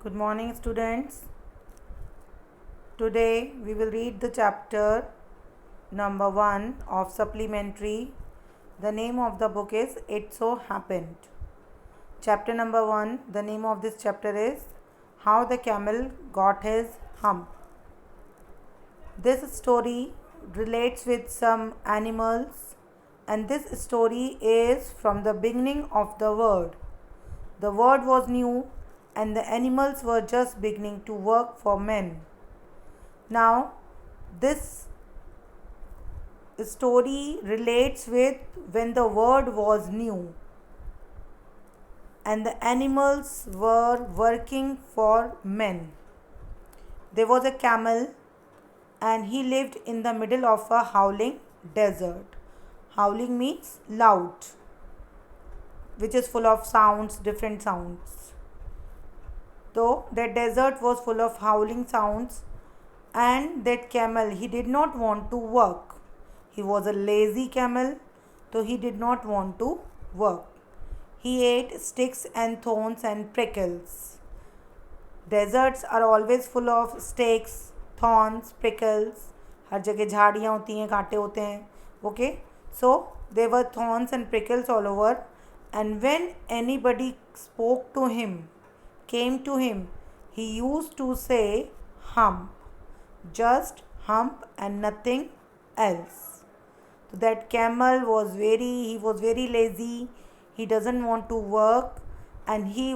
Good morning, students. Today we will read the chapter number 1 of supplementary. The name of the book is It So Happened. Chapter number 1, the name of this chapter is How the Camel Got His Hump. This story relates with some animals, and this story is from the beginning of the world. The world was new and the animals were just beginning to work for men. Now, this story relates with when the world was new and the animals were working for men. There was a camel and he lived in the middle of a howling desert. Howling means loud, which is full of sounds, different sounds. So that desert was full of howling sounds, and that camel, he did not want to work. He was a lazy camel, so he did not want to work. He ate sticks and thorns and prickles. Deserts are always full of sticks, thorns, prickles. हर जगह झाड़ियाँ होती हैं, कांटे होते हैं. Okay, so there were thorns and prickles all over, and when anybody spoke to him, came to him, he used to say hump, just hump and nothing else. So that camel was very lazy. He doesn't want to work, and he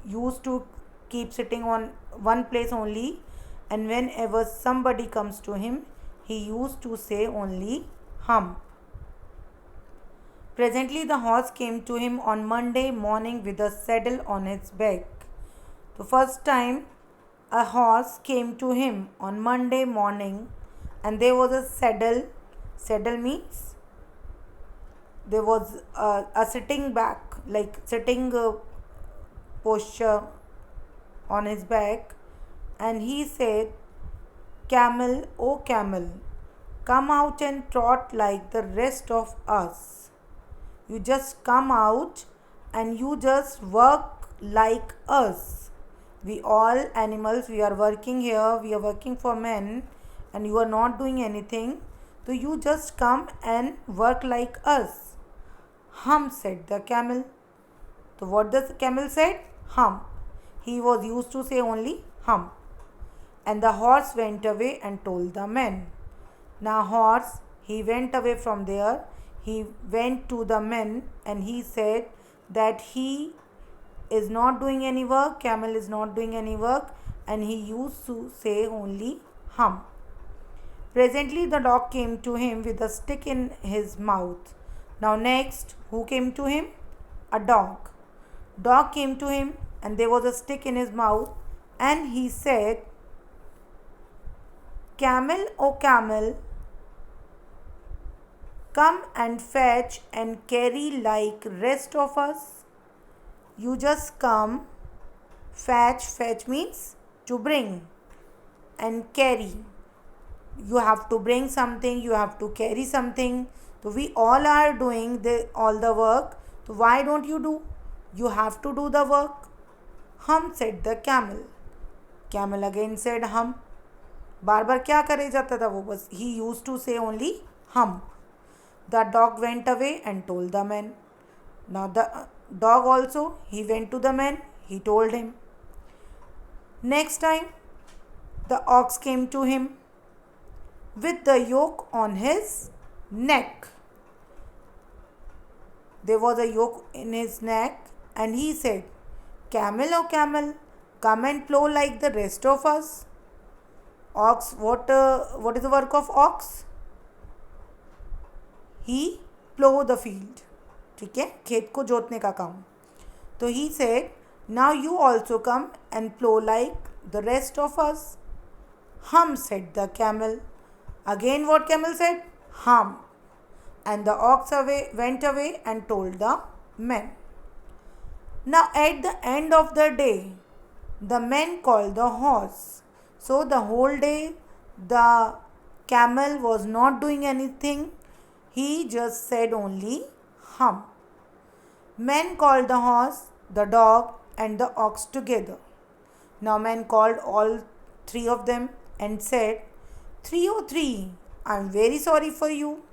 used to keep sitting on one place only, and whenever somebody comes to him, he used to say only hump. Presently the horse came to him on Monday morning with a saddle on his back. The first time a horse came to him on Monday morning, and there was a saddle. Saddle means there was a sitting back, like sitting posture on his back, and he said, "Camel, oh camel, come out and trot like the rest of us. You just come out and you just work like us. We all animals, we are working here, we are working for men, and you are not doing anything. So you just come and work like us." Hum, said the camel. So what does the camel said? Hum. He was used to say only hum. And the horse went away and told the men. Now horse, he went away from there. He went to the men and he said that he is not doing any work, camel is not doing any work, and he used to say only hum. Presently the dog came to him with a stick in his mouth. Now next, who came to him? A dog. Dog came to him and there was a stick in his mouth, and he said, "Camel, oh camel, come and fetch and carry like rest of us." You just come, fetch means to bring, and carry. You have to bring something, you have to carry something. So we all are doing all the work. So why don't you do? You have to do the work. Hum, said the camel. Camel again said hum. बार बार क्या करे जाता था वो, बस he used to say only hum. The dog went away and told the man. Now the dog also, he went to the man, he told him. Next time the ox came to him with the yoke on his neck. There was a yoke in his neck, and he said, "Camel, oh camel, come and plow like the rest of us." Ox, what is the work of ox? He plow the field. ठीक है, खेत को जोतने का काम. तो he said, "Now you also come and plow like the rest of us." Hum, said the camel. Again what camel said? Hum. And the ox went away and told the men. Now at the end of the day, the men called the horse. So the whole day the camel was not doing anything. He just said only hum. Men called the horse, the dog, and the ox together. Now man called all three of them and said, 303, I'm very sorry for you,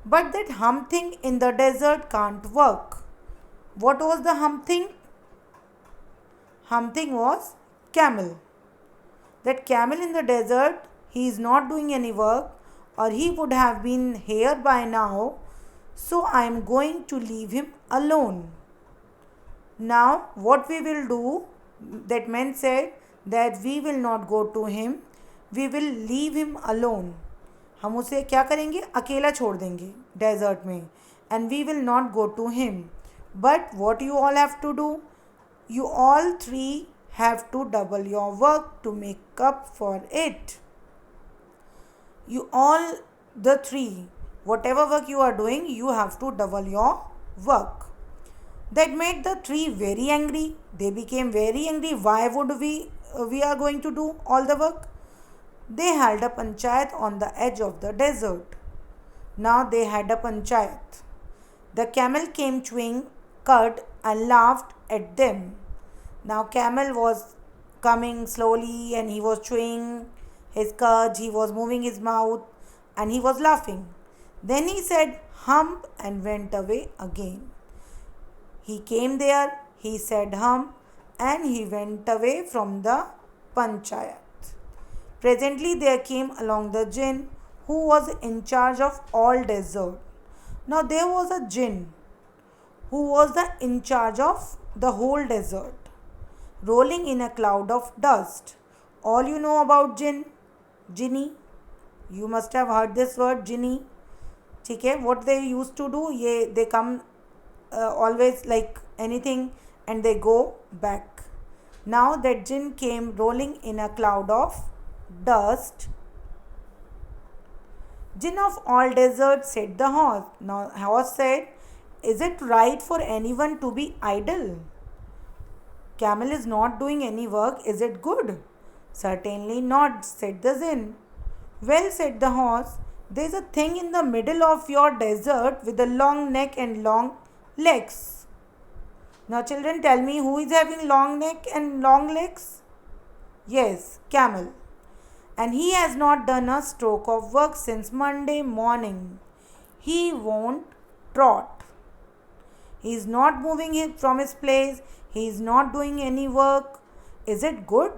but that hump thing in the desert can't work. What was the hump thing? Hump thing was camel. That camel in the desert, he is not doing any work, or he would have been here by now, so I am going to leave him alone. Now what we will do, that man said that we will not go to him, we will leave him alone. हम उसे क्या करेंगे, अकेला छोड़ देंगे desert में, and we will not go to him. But what you all have to do, you all three have to double your work to make up for it. You all the three, whatever work you are doing, you have to double your work. That made the three very angry. They became very angry. Why would we are going to do all the work? They held a panchayat on the edge of the desert. Now they had a panchayat. The camel came chewing cud and laughed at them. Now camel was coming slowly and he was chewing his cud, he was moving his mouth and he was laughing. Then he said hump and went away again. He came there, he said hump and he went away from the panchayat. Presently there came along the jinn who was in charge of all desert. Now there was a jinn who was in charge of the whole desert, rolling in a cloud of dust. All you know about jinn, jinni, you must have heard this word jinni. ठीक है, what they used to do, they come always like anything and they go back. Now that jinn came rolling in a cloud of dust. Jinn of all desert, said the horse. Now horse said, is it right for anyone to be idle? Camel is not doing any work, is it good? Certainly not, said the jinn. Well, said the horse, there is a thing in the middle of your desert with a long neck and long legs. Now children, tell me, who is having long neck and long legs? Yes, camel. And he has not done a stroke of work since Monday morning. He won't trot. He is not moving from his place. He is not doing any work. Is it good?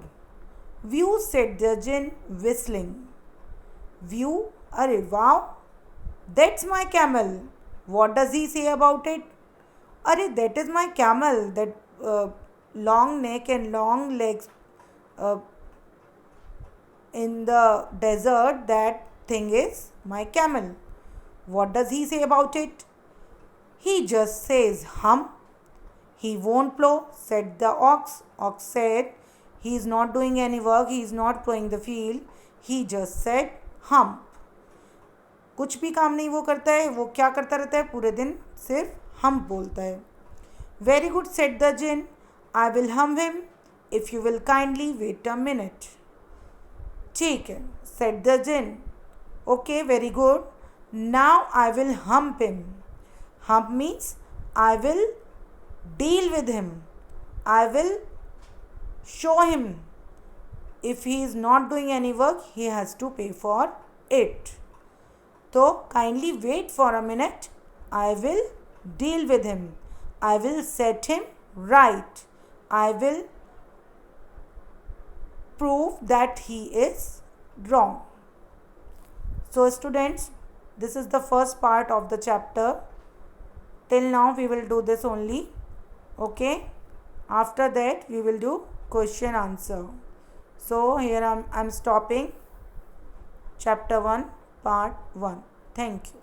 View, said the jinn, whistling. View? Arey wow! That's my camel. What does he say about it? Arey, that is my camel. That long neck and long legs in the desert, that thing is my camel. What does he say about it? He just says hum. He won't plow, said the ox. Ox said he is not doing any work, he is not plowing the field. He just said hump. कुछ भी काम नहीं वो करता है, वो क्या करता रहता है, पूरे दिन सिर्फ हम बोलता है. Very good, said the jinn. I will hum him if you will kindly wait a minute. ठीक है, said the jinn. Okay, very good. Now I will hump him. Hump means I will deal with him. I will show him. If he is not doing any work, he has to pay for it. So kindly wait for a minute. I will deal with him. I will set him right. I will prove that he is wrong. So students, this is the first part of the chapter. Till now we will do this only. Okay. After that we will do question answer. So here I'm stopping chapter 1 part 1. Thank you.